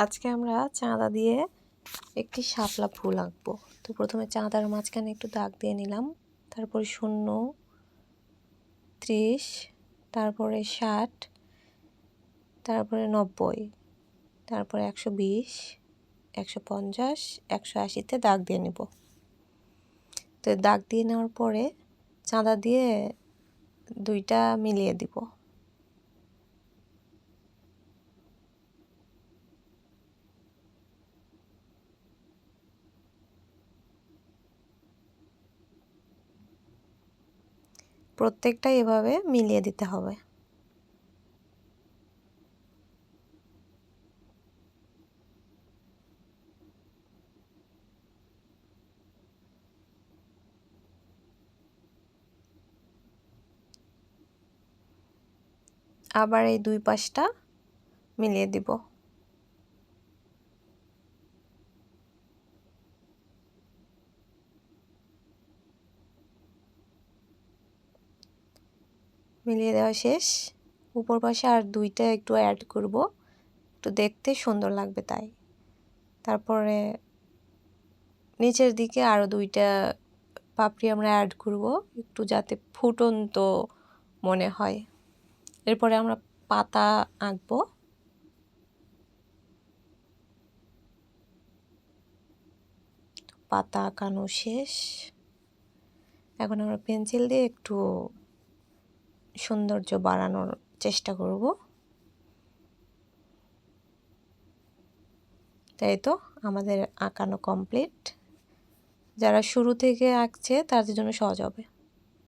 আজকে আমরা চাঁদা দিয়ে একটি শাপলা ফুল আঁকবো। তো প্রথমে চাঁদার মাঝখানে একটু দাগ দিয়ে নিলাম, তারপরে 0, 30, তারপরে 60, তারপরে 90, তারপরে 120, 150, 180-তে দাগ দিয়ে নেব। তো দাগ দিয়ে নেওয়ার পরে চাঁদা দিয়ে দুইটা মিলিয়ে দিব। প্রত্যেকটা এভাবে মিলিয়ে দিতে হবে। আবার এই দুই পাশটা মিলিয়ে দিব। মিলিয়ে দেওয়া শেষ। উপর পাশে আর দুইটা একটু অ্যাড করব, একটু দেখতে সুন্দর লাগবে তাই। তারপরে নিচের দিকে আরও দুইটা পাপড়ি আমরা অ্যাড করব, একটু যাতে ফুটন্ত মনে হয়। এরপরে আমরা পাতা আঁকবো। পাতা আঁকানো শেষ। এখন আমরা পেন্সিল দিয়ে একটু সৌন্দর্য বাড়ানোর চেষ্টা করব। তাই তো আমাদের আঁকানো কমপ্লিট। যারা শুরু থেকে আঁকছে তাদের জন্য সহজ হবে।